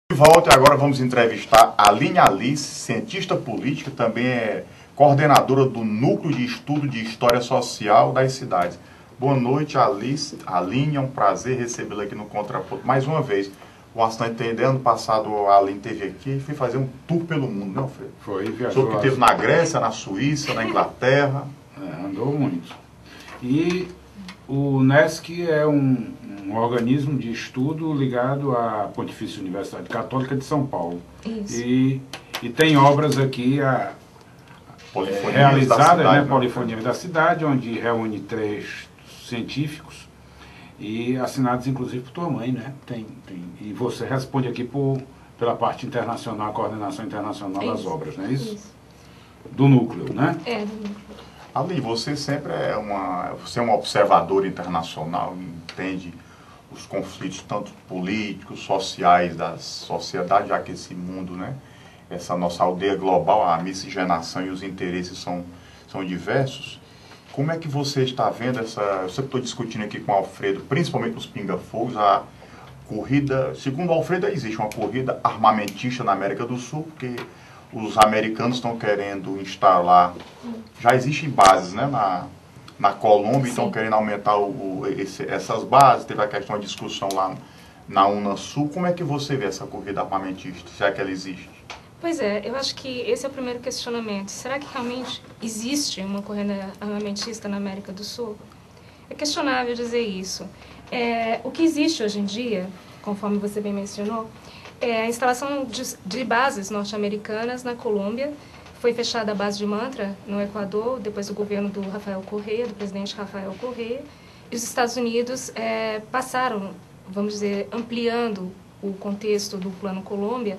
De volta, e agora vamos entrevistar a Aline Alice, cientista política, também é coordenadora do Núcleo de Estudo de História Social das Cidades. Boa noite, Alice. Aline, é um prazer recebê-la aqui no Contraponto mais uma vez. O Aslan tem ano passado a Aline esteve aqui e foi fazer um tour pelo mundo, não, Alfredo? Foi, viajou. Soube que esteve na Grécia, na Suíça, na Inglaterra. Andou muito. E o NESC é um organismo de estudo ligado à Pontifícia Universidade Católica de São Paulo. Isso. E tem obras aqui realizadas, né, Polifonias da Cidade, onde reúne 3 científicos e assinados inclusive por tua mãe, né? E você responde aqui pela parte internacional, a coordenação internacional das obras, não é isso? Isso. Do núcleo, né? É, do núcleo. Ali, você sempre é uma observadora internacional, entende os conflitos tanto políticos, sociais da sociedade, já que esse mundo, né, essa nossa aldeia global, a miscigenação e os interesses são diversos. Como é que você está vendo essa... Eu sempre estou discutindo aqui com o Alfredo, principalmente nos pinga-fogos, a corrida... Segundo o Alfredo, existe uma corrida armamentista na América do Sul, porque os americanos estão querendo instalar... Já existem bases, né, na Colômbia, estão querendo aumentar essas bases. Teve a questão de discussão lá na Unasul. Como é que você vê essa corrida armamentista, se é que ela existe? Pois é, eu acho que esse é o primeiro questionamento. Será que realmente existe uma corrida armamentista na América do Sul? É questionável dizer isso. O que existe hoje em dia, conforme você bem mencionou, é a instalação de bases norte-americanas na Colômbia. Foi fechada a base de Mantra, no Equador, depois do governo do Rafael Correa, do presidente Rafael Correa. E os Estados Unidos passaram, vamos dizer, ampliando o contexto do Plano Colômbia,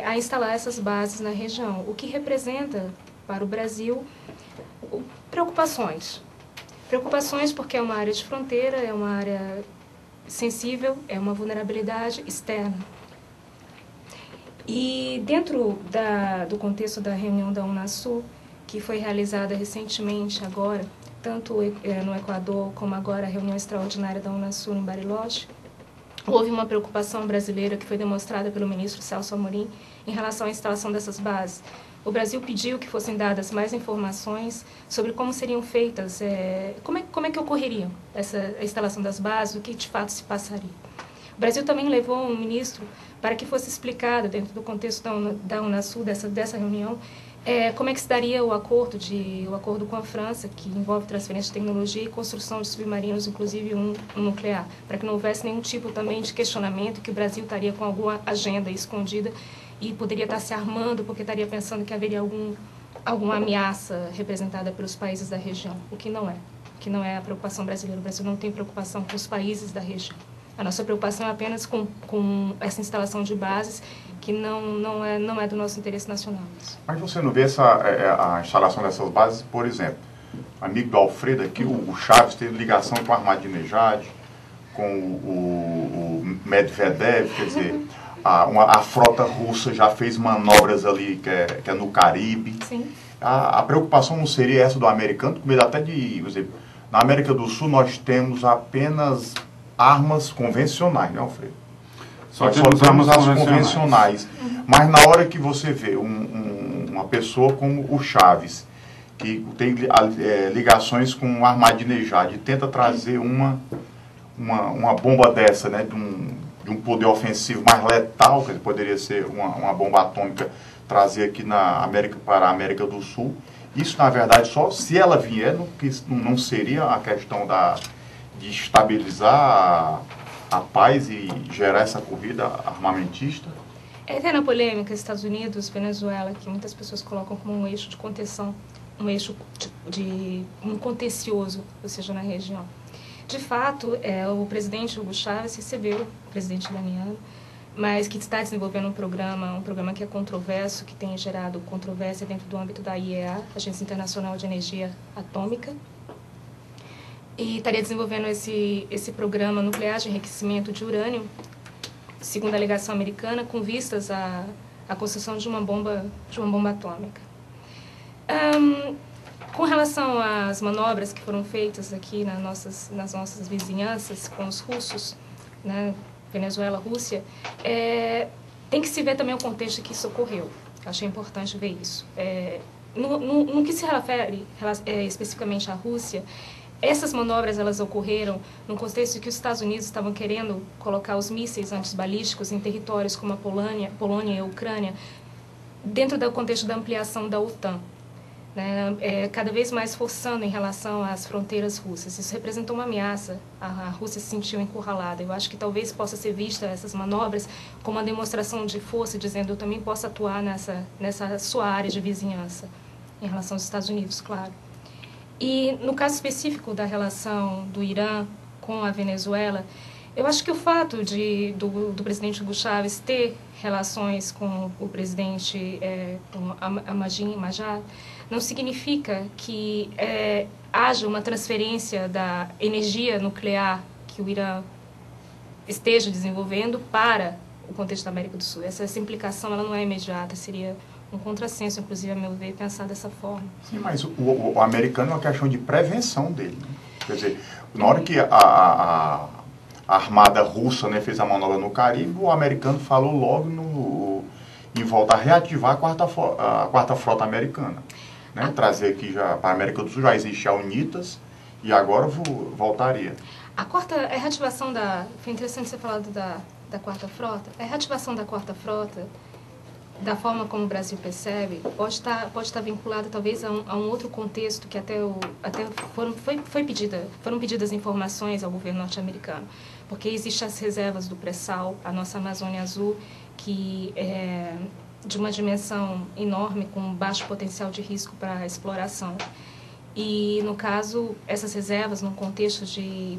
a instalar essas bases na região, o que representa para o Brasil preocupações. Preocupações porque é uma área de fronteira, é uma área sensível, é uma vulnerabilidade externa. E dentro do contexto da reunião da Unasul, que foi realizada recentemente agora, tanto no Equador como agora a reunião extraordinária da Unasul em Bariloche, houve uma preocupação brasileira que foi demonstrada pelo ministro Celso Amorim em relação à instalação dessas bases. O Brasil pediu que fossem dadas mais informações sobre como seriam feitas, como é que ocorreria a instalação das bases, o que de fato se passaria. O Brasil também levou um ministro para que fosse explicado, dentro do contexto da Unasul, dessa reunião, como é que se daria o acordo com a França, que envolve transferência de tecnologia e construção de submarinos, inclusive um nuclear, para que não houvesse nenhum tipo também de questionamento que o Brasil estaria com alguma agenda escondida e poderia estar se armando porque estaria pensando que haveria alguma ameaça representada pelos países da região, o que não é a preocupação brasileira. O Brasil não tem preocupação com os países da região. A nossa preocupação é apenas com essa instalação de bases que não é do nosso interesse nacional. Mas você não vê a instalação dessas bases, por exemplo, amigo do Alfredo aqui, o Chaves teve ligação com o Ahmadinejad, com o Medvedev, quer dizer, a frota russa já fez manobras ali que é no Caribe. Sim. A preocupação não seria essa do americano, com medo até de, por exemplo, na América do Sul nós temos apenas armas convencionais, né, Alfredo? Só temos armas convencionais. Mas na hora que você vê uma pessoa como o Chaves, que tem ligações com o Ahmadinejad e tenta trazer uma bomba dessa, né, de um poder ofensivo mais letal, que poderia ser uma bomba atômica, trazer aqui para a América do Sul, isso, na verdade, só se ela vier, não seria a questão de estabilizar a paz e gerar essa corrida armamentista? É eterna polêmica Estados Unidos, Venezuela, que muitas pessoas colocam como um eixo de contenção, um eixo um contencioso, ou seja, na região. De fato, o presidente Hugo Chávez recebeu o presidente iraniano, mas que está desenvolvendo um programa que é controverso, que tem gerado controvérsia dentro do âmbito da IEA, Agência Internacional de Energia Atômica, e estaria desenvolvendo esse programa nuclear de enriquecimento de urânio, segundo a alegação americana, com vistas à construção de uma bomba atômica. Com relação às manobras que foram feitas aqui nas nossas vizinhanças com os russos, né, Venezuela, Rússia, tem que se ver também o contexto que isso ocorreu. Achei importante ver isso. No que se refere especificamente à Rússia, essas manobras elas ocorreram no contexto que os Estados Unidos estavam querendo colocar os mísseis antibalísticos em territórios como a Polônia e a Ucrânia, dentro do contexto da ampliação da OTAN, né, cada vez mais forçando em relação às fronteiras russas. Isso representou uma ameaça, a Rússia se sentiu encurralada. Eu acho que talvez possa ser vista essas manobras como uma demonstração de força, dizendo eu também posso atuar nessa sua área de vizinhança, em relação aos Estados Unidos, claro. E no caso específico da relação do Irã com a Venezuela, eu acho que o fato do presidente Hugo Chávez ter relações com o presidente com Ahmadinejad não significa que haja uma transferência da energia nuclear que o Irã esteja desenvolvendo para o contexto da América do Sul. Essa implicação ela não é imediata, seria um contrassenso, inclusive, a meu ver, pensar dessa forma. Sim, mas o americano é uma questão de prevenção dele. Né? Quer dizer, na hora que a armada russa, né, fez a manobra no Caribe, o americano falou logo em voltar a reativar a quarta frota americana. Né? Trazer aqui já para a América do Sul, já existe a UNITAS e agora voltaria. A reativação foi interessante você falar da quarta frota. A reativação da quarta frota, da forma como o Brasil percebe, pode estar vinculada talvez a um outro contexto que foram pedidas informações ao governo norte-americano, porque existem as reservas do pré-sal, a nossa Amazônia Azul, que é de uma dimensão enorme, com baixo potencial de risco para a exploração. E, no caso, essas reservas, num contexto de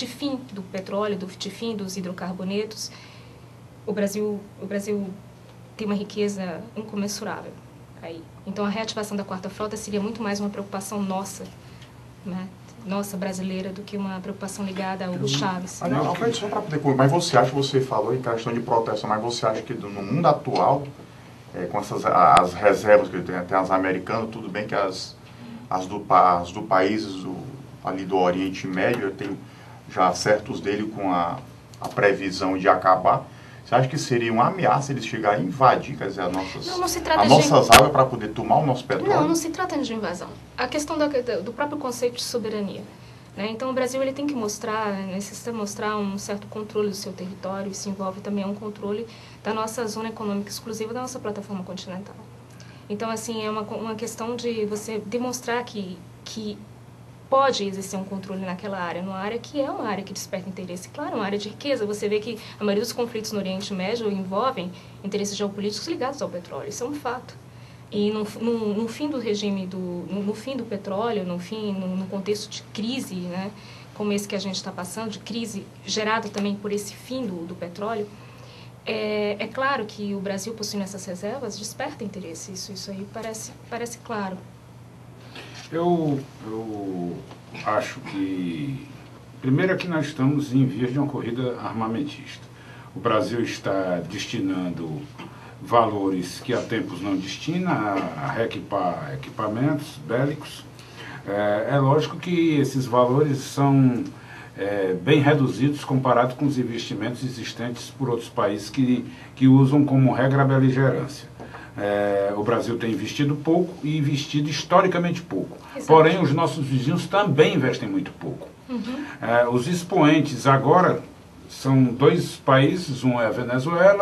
fim do petróleo, de fim dos hidrocarbonetos, o Brasil tem uma riqueza incomensurável aí. Então, a reativação da quarta frota seria muito mais uma preocupação nossa, né? Nossa, brasileira, do que uma preocupação ligada ao Hugo Chávez. Só para poder... Mas você falou em questão de proteção, mas você acha que no mundo atual, com as reservas que tem as americanas, tudo bem que as do países ali do Oriente Médio, tem já certos dele com a previsão de acabar. Você acha que seria uma ameaça eles chegarem a invadir, quer dizer, as nossas águas para poder tomar o nosso petróleo? Não se trata de invasão. A questão do próprio conceito de soberania. Né? Então, o Brasil ele tem que necessita mostrar um certo controle do seu território. Isso envolve também um controle da nossa zona econômica exclusiva, da nossa plataforma continental. Então, assim, é uma questão de você demonstrar que pode exercer um controle naquela área, numa área que é uma área que desperta interesse. Claro, uma área de riqueza. Você vê que a maioria dos conflitos no Oriente Médio envolvem interesses geopolíticos ligados ao petróleo. Isso é um fato. E no fim do regime, no fim do petróleo, no contexto de crise, né, como esse que a gente está passando, de crise gerada também por esse fim do petróleo, é claro que o Brasil possuindo essas reservas desperta interesse. Isso aí parece claro. Eu acho que, primeiro, que nós estamos em vias de uma corrida armamentista. O Brasil está destinando valores que há tempos não destina a reequipar equipamentos bélicos. É lógico que esses valores são bem reduzidos comparado com os investimentos existentes por outros países que usam como regra a beligerância. O Brasil tem investido pouco e investido historicamente pouco. Exato. Porém, os nossos vizinhos também investem muito pouco. Uhum. Os expoentes agora são dois países, um é a Venezuela